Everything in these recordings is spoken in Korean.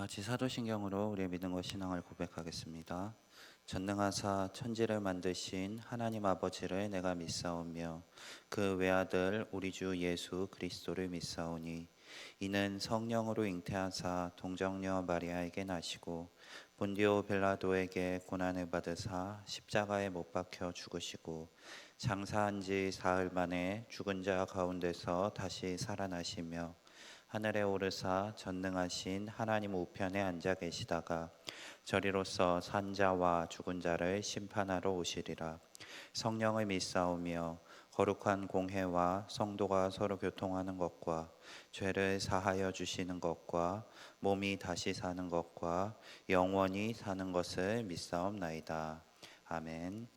다 같이 사도신경으로 우리의 믿음과 신앙을 고백하겠습니다. 전능하사 천지를 만드신 하나님 아버지를 내가 믿사오며 그 외아들 우리 주 예수 그리스도를 믿사오니 이는 성령으로 잉태하사 동정녀 마리아에게 나시고 본디오 빌라도에게 고난을 받으사 십자가에 못 박혀 죽으시고 장사한 지 사흘 만에 죽은 자 가운데서 다시 살아나시며 하늘에 오르사 전능하신 하나님 우편에 앉아 계시다가 저리로서 산자와 죽은 자를 심판하러 오시리라. 성령을 믿사오며 거룩한 공회와 성도가 서로 교통하는 것과 죄를 사하여 주시는 것과 몸이 다시 사는 것과 영원히 사는 것을 믿사옵나이다. 아멘.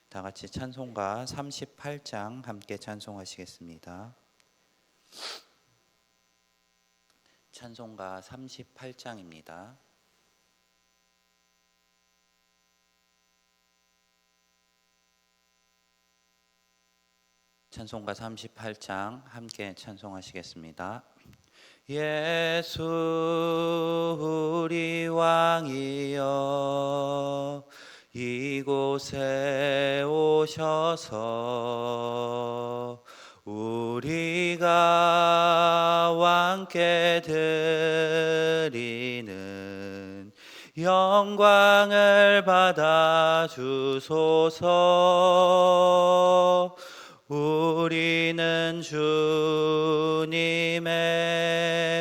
다 같이 찬송가 38장 함께 찬송하시겠습니다. 찬송가 38장입니다. 찬송가 38장 함께 찬송하시겠습니다. 예수 우리 왕이여 이곳에 오셔서 우리가 왕께 드리는 영광을 받아 주소서. 우리는 주님의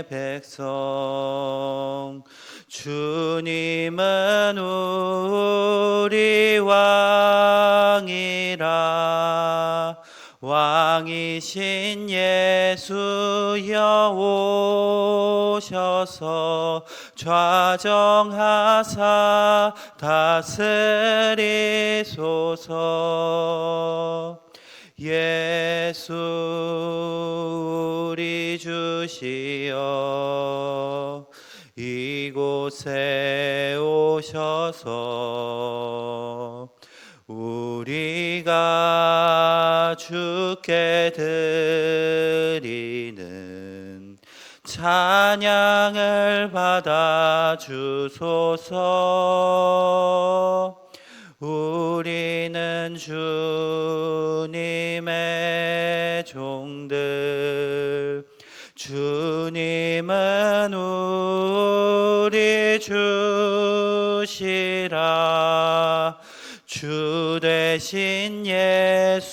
백성, 주님은 우리 왕이라. 왕이신 예수여 오셔서 좌정하사 다스리소서. 예수 우리 주시여 이곳에 오셔서 우리가 주께 드리는 찬양을 받아 주소서. 우리는 주님의 종들, 주님은 우리 주시라. 주 되신 예수님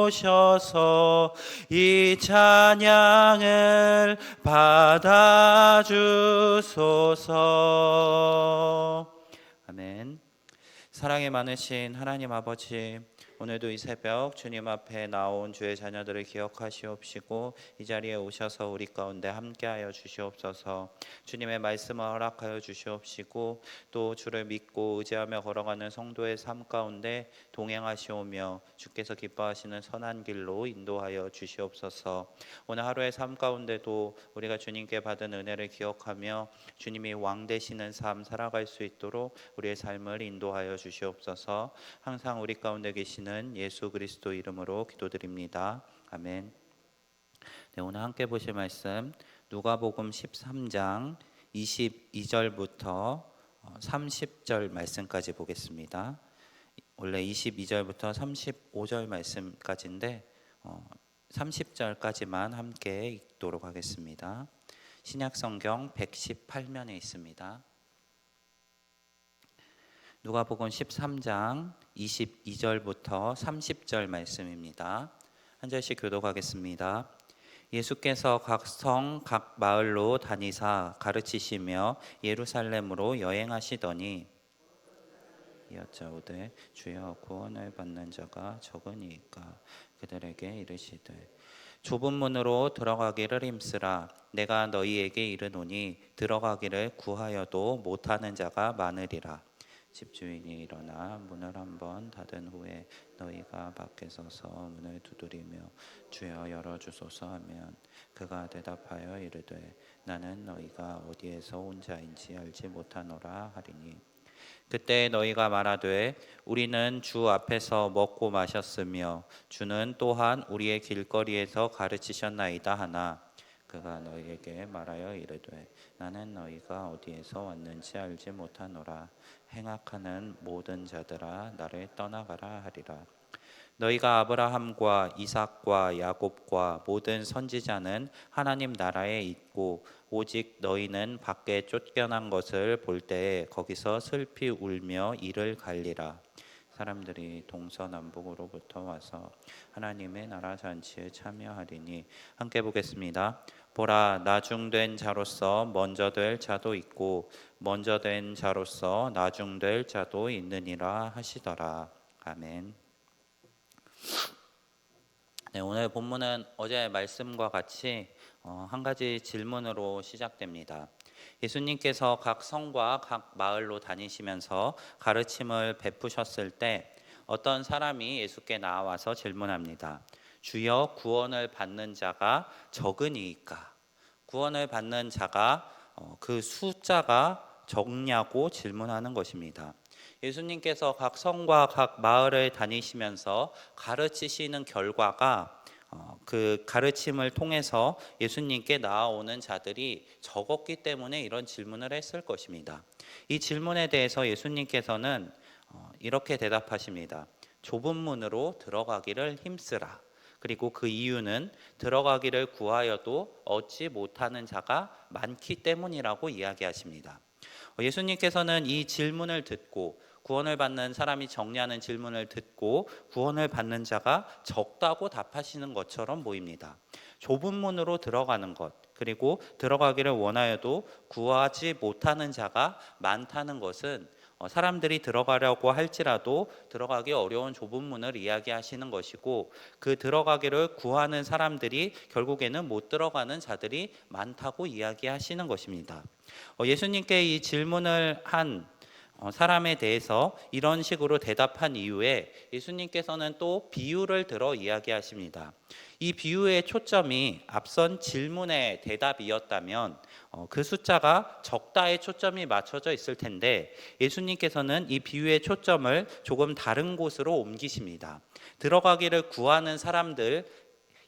오셔서 이 찬양을 받아 주소서. 아멘. 사랑이 많으신 하나님 아버지, 오늘도 이 새벽 주님 앞에 나온 주의 자녀들을 기억하시옵시고 이 자리에 오셔서 우리 가운데 함께하여 주시옵소서. 주님의 말씀을 허락하여 주시옵시고 또 주를 믿고 의지하며 걸어가는 성도의 삶 가운데 동행하시오며 주께서 기뻐하시는 선한 길로 인도하여 주시옵소서. 오늘 하루의 삶 가운데도 우리가 주님께 받은 은혜를 기억하며 주님이 왕 되시는 삶 살아갈 수 있도록 우리의 삶을 인도하여 주시옵소서. 항상 우리 가운데 계시는 예수 그리스도 이름으로 기도드립니다. 아멘. 네, 오늘 함께 보실 말씀 누가복음 13장 22절부터 30절 말씀까지 보겠습니다. 원래 22절부터 35절 말씀까지인데 30절까지만 함께 읽도록 하겠습니다. 신약성경 118면에 있습니다. 누가복음 13장 22절부터 30절 말씀입니다. 한 절씩 교독하겠습니다. 예수께서 각 성, 각 마을로 다니사 가르치시며 예루살렘으로 여행하시더니 여짜오되 주여 구원을 받는 자가 적으니까 그들에게 이르시되 좁은 문으로 들어가기를 힘쓰라. 내가 너희에게 이르노니 들어가기를 구하여도 못하는 자가 많으리라. 집주인이 일어나 문을 한번 닫은 후에 너희가 밖에 서서 문을 두드리며 주여 열어주소서 하면 그가 대답하여 이르되 나는 너희가 어디에서 온 자인지 알지 못하노라 하리니 그때 너희가 말하되 우리는 주 앞에서 먹고 마셨으며 주는 또한 우리의 길거리에서 가르치셨나이다 하나 그가 너희에게 말하여 이르되 나는 너희가 어디에서 왔는지 알지 못하노라. 행악하는 모든 자들아 나를 떠나가라 하리라. 너희가 아브라함과 이삭과 야곱과 모든 선지자는 하나님 나라에 있고 오직 너희는 밖에 쫓겨난 것을 볼 때에 거기서 슬피 울며 이를 갈리라. 사람들이 동서남북으로부터 와서 하나님의 나라 잔치에 참여하리니. 함께 보겠습니다. 보라, 나중된 자로서 먼저 될 자도 있고 먼저 된 자로서 나중될 자도 있느니라 하시더라. 아멘. 네, 오늘 본문은 어제 말씀과 같이 한 가지 질문으로 시작됩니다. 예수님께서 각 성과 각 마을로 다니시면서 가르침을 베푸셨을 때 어떤 사람이 예수께 나와서 질문합니다. 주여, 구원을 받는 자가 적으니이까? 구원을 받는 자가 그 숫자가 적냐고 질문하는 것입니다. 예수님께서 각 성과 각 마을을 다니시면서 가르치시는 결과가 그 가르침을 통해서 예수님께 나아오는 자들이 적었기 때문에 이런 질문을 했을 것입니다. 이 질문에 대해서 예수님께서는 이렇게 대답하십니다. 좁은 문으로 들어가기를 힘쓰라. 그리고 그 이유는 들어가기를 구하여도 얻지 못하는 자가 많기 때문이라고 이야기하십니다. 예수님께서는 이 질문을 듣고 구원을 받는 사람이 적냐는 질문을 듣고 구원을 받는 자가 적다고 답하시는 것처럼 보입니다. 좁은 문으로 들어가는 것, 그리고 들어가기를 원하여도 구하지 못하는 자가 많다는 것은 사람들이 들어가려고 할지라도 들어가기 어려운 좁은 문을 이야기하시는 것이고, 그 들어가기를 구하는 사람들이 결국에는 못 들어가는 자들이 많다고 이야기하시는 것입니다. 예수님께 이 질문을 한 사람에 대해서 이런 식으로 대답한 이후에 예수님께서는 또 비유를 들어 이야기하십니다. 이 비유의 초점이 앞선 질문의 대답이었다면 그 숫자가 적다에 초점이 맞춰져 있을 텐데, 예수님께서는 이 비유의 초점을 조금 다른 곳으로 옮기십니다. 들어가기를 구하는 사람들이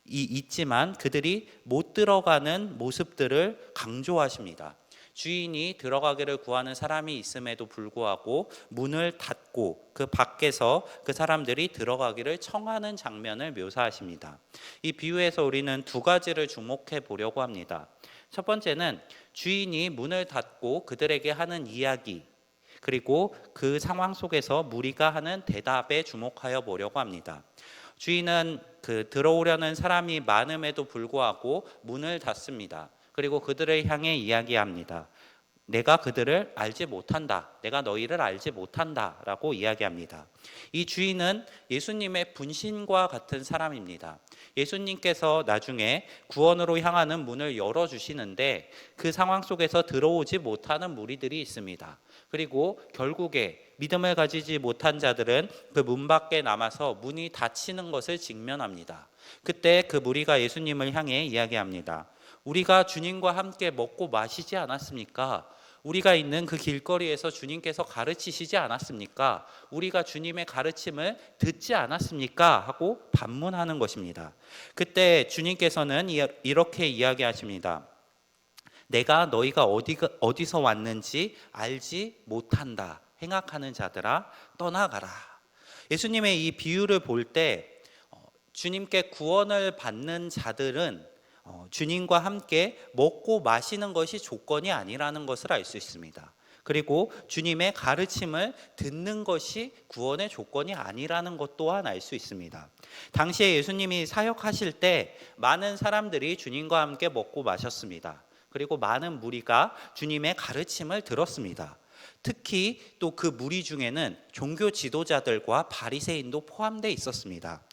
있지만 그들이 못 들어가는 모습들을 강조하십니다. 주인이 들어가기를 구하는 사람이 있음에도 불구하고 문을 닫고 그 밖에서 그 사람들이 들어가기를 청하는 장면을 묘사하십니다. 이 비유에서 우리는 두 가지를 주목해 보려고 합니다. 첫 번째는 주인이 문을 닫고 그들에게 하는 이야기, 그리고 그 상황 속에서 무리가 하는 대답에 주목하여 보려고 합니다. 주인은 들어오려는 사람이 많음에도 불구하고 문을 닫습니다. 그리고 그들을 향해 이야기합니다. 내가 그들을 알지 못한다. 내가 너희를 알지 못한다 라고 이야기합니다. 이 주인은 예수님의 분신과 같은 사람입니다. 예수님께서 나중에 구원으로 향하는 문을 열어주시는데 그 상황 속에서 들어오지 못하는 무리들이 있습니다. 그리고 결국에 믿음을 가지지 못한 자들은 그 문 밖에 남아서 문이 닫히는 것을 직면합니다. 그때 그 무리가 예수님을 향해 이야기합니다. 우리가 주님과 함께 먹고 마시지 않았습니까? 우리가 있는 그 길거리에서 주님께서 가르치시지 않았습니까? 우리가 주님의 가르침을 듣지 않았습니까? 하고 반문하는 것입니다. 그때 주님께서는 이렇게 이야기하십니다. 내가 너희가 어디서 왔는지 알지 못한다. 행악하는 자들아 떠나가라. 예수님의 이 비유를 볼 때 주님께 구원을 받는 자들은 주님과 함께 먹고 마시는 것이 조건이 아니라는 것을 알 수 있습니다. 그리고 주님의 가르침을 듣는 것이 구원의 조건이 아니라는 것 또한 알 수 있습니다. 당시에 예수님이 사역하실 때 많은 사람들이 주님과 함께 먹고 마셨습니다. 그리고 많은 무리가 주님의 가르침을 들었습니다. 특히 또 그 무리 중에는 종교 지도자들과 바리새인도 포함되어 있었습니다.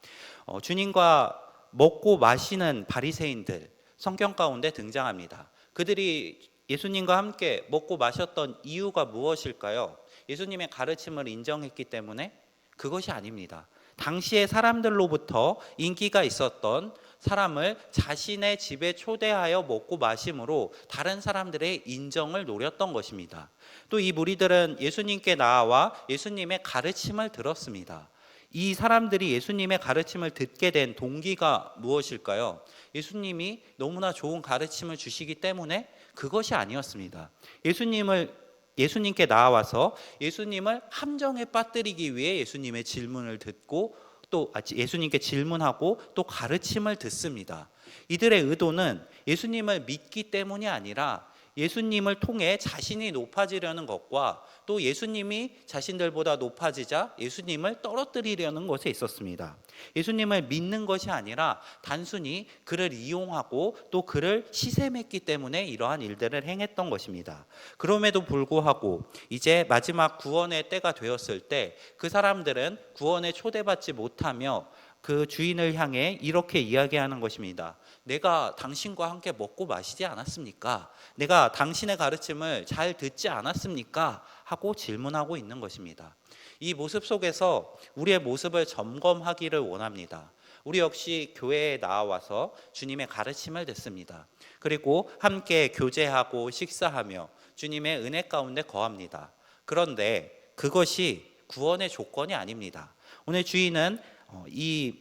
주님과 먹고 마시는 바리새인들 성경 가운데 등장합니다. 그들이 예수님과 함께 먹고 마셨던 이유가 무엇일까요? 예수님의 가르침을 인정했기 때문에? 그것이 아닙니다. 당시의 사람들로부터 인기가 있었던 사람을 자신의 집에 초대하여 먹고 마심으로 다른 사람들의 인정을 노렸던 것입니다. 또 이 무리들은 예수님께 나와 예수님의 가르침을 들었습니다. 이 사람들이 예수님의 가르침을 듣게 된 동기가 무엇일까요? 예수님이 너무나 좋은 가르침을 주시기 때문에 그것이 아니었습니다. 예수님께 나와서 예수님을 함정에 빠뜨리기 위해 예수님의 질문을 듣고 또 예수님께 질문하고 또 가르침을 듣습니다. 이들의 의도는 예수님을 믿기 때문이 아니라 예수님을 통해 자신이 높아지려는 것과 또 예수님이 자신들보다 높아지자 예수님을 떨어뜨리려는 것에 있었습니다. 예수님을 믿는 것이 아니라 단순히 그를 이용하고 또 그를 시샘했기 때문에 이러한 일들을 행했던 것입니다. 그럼에도 불구하고 이제 마지막 구원의 때가 되었을 때 그 사람들은 구원에 초대받지 못하며 그 주인을 향해 이렇게 이야기하는 것입니다. 내가 당신과 함께 먹고 마시지 않았습니까? 내가 당신의 가르침을 잘 듣지 않았습니까? 하고 질문하고 있는 것입니다. 이 모습 속에서 우리의 모습을 점검하기를 원합니다. 우리 역시 교회에 나와서 주님의 가르침을 듣습니다. 그리고 함께 교제하고 식사하며 주님의 은혜 가운데 거합니다. 그런데 그것이 구원의 조건이 아닙니다. 오늘 주인은 이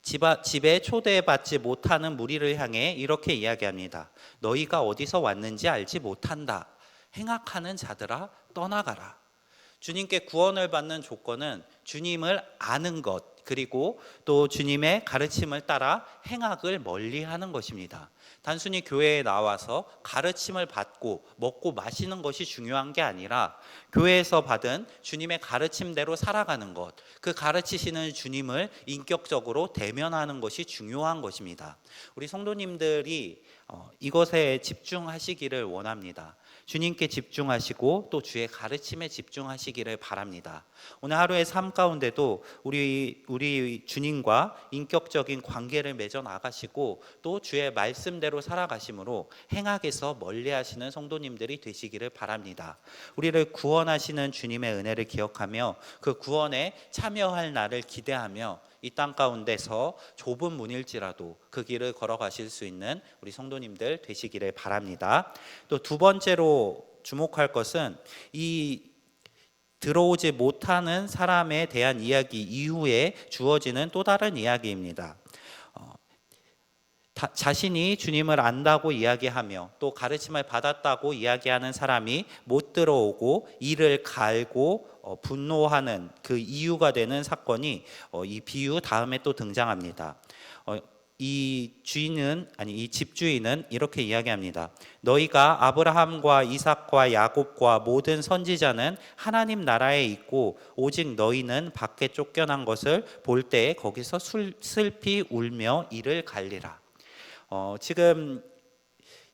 집에 초대받지 못하는 무리를 향해 이렇게 이야기합니다. 너희가 어디서 왔는지 알지 못한다. 행악하는 자들아 떠나가라. 주님께 구원을 받는 조건은 주님을 아는 것, 그리고 또 주님의 가르침을 따라 행악을 멀리하는 것입니다. 단순히 교회에 나와서 가르침을 받고 먹고 마시는 것이 중요한 게 아니라 교회에서 받은 주님의 가르침대로 살아가는 것, 그 가르치시는 주님을 인격적으로 대면하는 것이 중요한 것입니다. 우리 성도님들이 이것에 집중하시기를 원합니다. 주님께 집중하시고 또 주의 가르침에 집중하시기를 바랍니다. 오늘 하루의 삶 가운데도 우리 주님과 인격적인 관계를 맺어 나가시고 또 주의 말씀대로 살아가심으로 행악에서 멀리하시는 성도님들이 되시기를 바랍니다. 우리를 구원하시는 주님의 은혜를 기억하며 그 구원에 참여할 날을 기대하며 이 땅 가운데서 좁은 문일지라도 그 길을 걸어가실 수 있는 우리 성도님들 되시기를 바랍니다. 또 두 번째로 주목할 것은 이 들어오지 못하는 사람에 대한 이야기 이후에 주어지는 또 다른 이야기입니다. 자신이 주님을 안다고 이야기하며 또 가르침을 받았다고 이야기하는 사람이 못 들어오고 이를 갈고 분노하는 그 이유가 되는 사건이 이 비유 다음에 또 등장합니다. 이 집주인은 이렇게 이야기합니다. 너희가 아브라함과 이삭과 야곱과 모든 선지자는 하나님 나라에 있고 오직 너희는 밖에 쫓겨난 것을 볼 때에 거기서 슬피 울며 이를 갈리라. 지금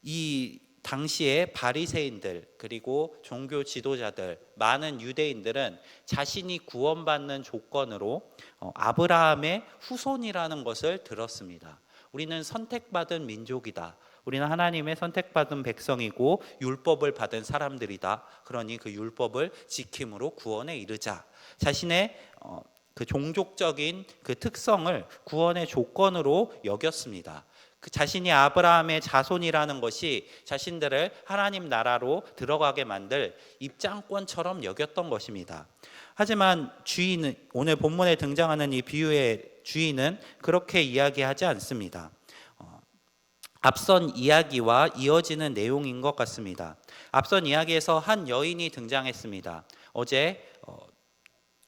이 당시에 바리새인들 그리고 종교 지도자들 많은 유대인들은 자신이 구원받는 조건으로 아브라함의 후손이라는 것을 들었습니다. 우리는 선택받은 민족이다. 우리는 하나님의 선택받은 백성이고 율법을 받은 사람들이다. 그러니 그 율법을 지킴으로 구원에 이르자. 자신의 그 종족적인 그 특성을 구원의 조건으로 여겼습니다. 자신이 아브라함의 자손이라는 것이 자신들을 하나님 나라로 들어가게 만들 입장권처럼 여겼던 것입니다. 하지만 주인은, 오늘 본문에 등장하는 이 비유의 주인은 그렇게 이야기하지 않습니다. 앞선 이야기와 이어지는 내용인 것 같습니다. 앞선 이야기에서 한 여인이 등장했습니다. 어제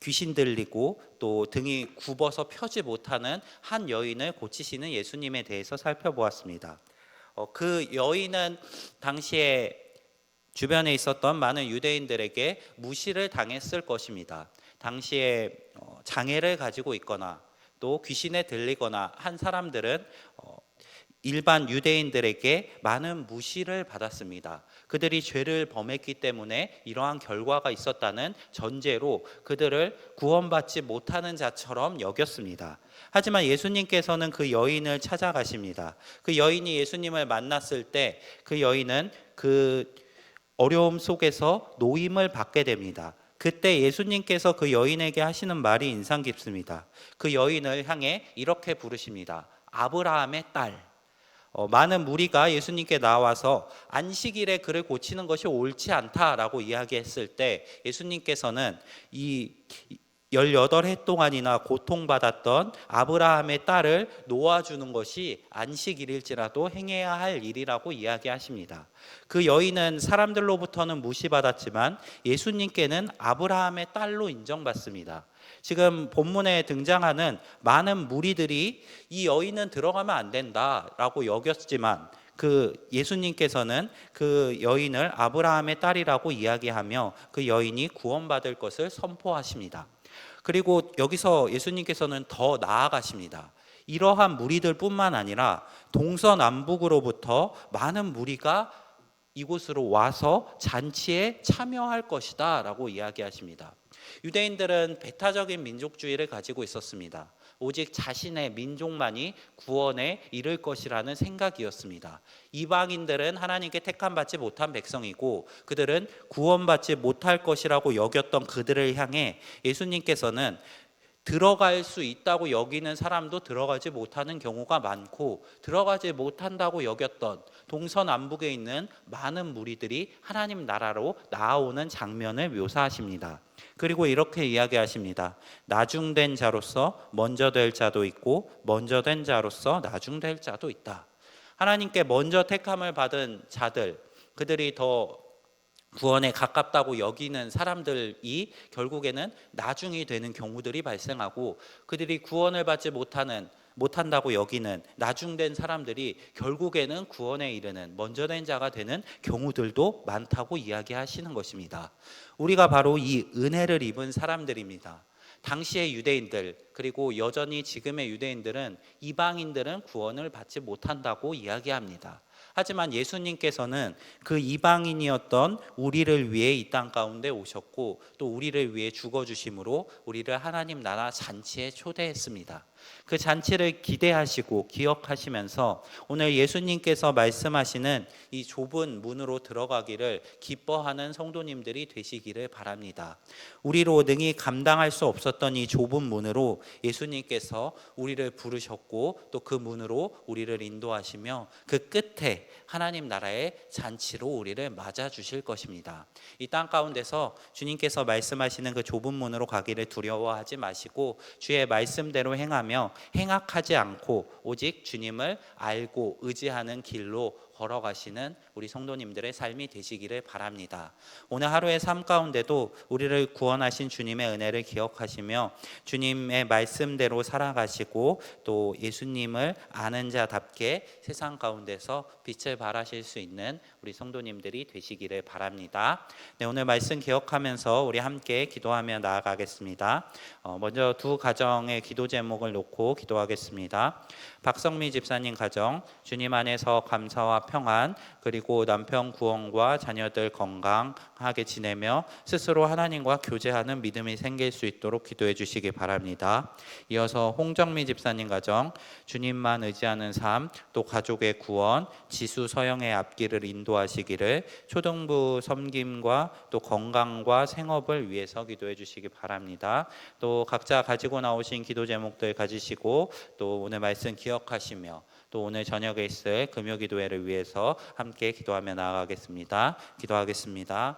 귀신 들리고 또 등이 굽어서 펴지 못하는 한 여인을 고치시는 예수님에 대해서 살펴보았습니다. 그 여인은 당시에 주변에 있었던 많은 유대인들에게 무시를 당했을 것입니다. 당시에 장애를 가지고 있거나 또 귀신에 들리거나 한 사람들은 일반 유대인들에게 많은 무시를 받았습니다. 그들이 죄를 범했기 때문에 이러한 결과가 있었다는 전제로 그들을 구원받지 못하는 자처럼 여겼습니다. 하지만 예수님께서는 그 여인을 찾아가십니다. 그 여인이 예수님을 만났을 때 그 여인은 그 어려움 속에서 노임을 받게 됩니다. 그때 예수님께서 그 여인에게 하시는 말이 인상 깊습니다. 그 여인을 향해 이렇게 부르십니다. 아브라함의 딸. 많은 무리가 예수님께 나와서 안식일에 그를 고치는 것이 옳지 않다라고 이야기했을 때 예수님께서는 이 18해 동안이나 고통받았던 아브라함의 딸을 놓아주는 것이 안식일일지라도 행해야 할 일이라고 이야기하십니다. 그 여인은 사람들로부터는 무시받았지만 예수님께는 아브라함의 딸로 인정받습니다. 지금 본문에 등장하는 많은 무리들이 이 여인은 들어가면 안 된다라고 여겼지만 그 예수님께서는 그 여인을 아브라함의 딸이라고 이야기하며 그 여인이 구원받을 것을 선포하십니다. 그리고 여기서 예수님께서는 더 나아가십니다. 이러한 무리들뿐만 아니라 동서남북으로부터 많은 무리가 이곳으로 와서 잔치에 참여할 것이다 라고 이야기하십니다. 유대인들은 배타적인 민족주의를 가지고 있었습니다. 오직 자신의 민족만이 구원에 이를 것이라는 생각이었습니다. 이방인들은 하나님께 택함받지 못한 백성이고 그들은 구원받지 못할 것이라고 여겼던 그들을 향해 예수님께서는 들어갈 수 있다고 여기는 사람도 들어가지 못하는 경우가 많고 들어가지 못한다고 여겼던 동서남북에 있는 많은 무리들이 하나님 나라로 나아오는 장면을 묘사하십니다. 그리고 이렇게 이야기하십니다. 나중된 자로서 먼저 될 자도 있고 먼저 된 자로서 나중될 자도 있다. 하나님께 먼저 택함을 받은 자들, 그들이 더 구원에 가깝다고 여기는 사람들이 결국에는 나중이 되는 경우들이 발생하고 그들이 구원을 받지 못한다고 여기는 나중된 사람들이 결국에는 구원에 이르는 먼저 된 자가 되는 경우들도 많다고 이야기하시는 것입니다. 우리가 바로 이 은혜를 입은 사람들입니다. 당시의 유대인들 그리고 여전히 지금의 유대인들은 이방인들은 구원을 받지 못한다고 이야기합니다. 하지만 예수님께서는 그 이방인이었던 우리를 위해 이 땅 가운데 오셨고 또 우리를 위해 죽어주심으로 우리를 하나님 나라 잔치에 초대했습니다. 그 잔치를 기대하시고 기억하시면서 오늘 예수님께서 말씀하시는 이 좁은 문으로 들어가기를 기뻐하는 성도님들이 되시기를 바랍니다. 우리로 능히 감당할 수 없었던 이 좁은 문으로 예수님께서 우리를 부르셨고 또 그 문으로 우리를 인도하시며 그 끝에 하나님 나라의 잔치로 우리를 맞아 주실 것입니다. 이 땅 가운데서 주님께서 말씀하시는 그 좁은 문으로 가기를 두려워하지 마시고 주의 말씀대로 행하며 행악하지 않고 오직 주님을 알고 의지하는 길로 걸어가시는 우리 성도님들의 삶이 되시기를 바랍니다. 오늘 하루의 삶 가운데도 우리를 구원하신 주님의 은혜를 기억하시며 주님의 말씀대로 살아가시고 또 예수님을 아는 자답게 세상 가운데서 빛을 발하실 수 있는 우리 성도님들이 되시기를 바랍니다. 네, 오늘 말씀 기억하면서 우리 함께 기도하며 나아가겠습니다. 먼저 두 가정의 기도 제목을 놓고 기도하겠습니다. 박성미 집사님 가정, 주님 안에서 감사와 평안 그리고 남편 구원과 자녀들 건강하게 지내며 스스로 하나님과 교제하는 믿음이 생길 수 있도록 기도해 주시기 바랍니다. 이어서 홍정미 집사님 가정, 주님만 의지하는 삶, 또 가족의 구원, 지수 서영의 앞길을 인도하시기를 초등부 섬김과 또 건강과 생업을 위해서 기도해 주시기 바랍니다. 또 각자 가지고 나오신 기도 제목들 가지시고 또 오늘 말씀 기억하시며 또 오늘 저녁에 있을 금요 기도회를 위해서 함께 기도하며 나아가겠습니다. 기도하겠습니다.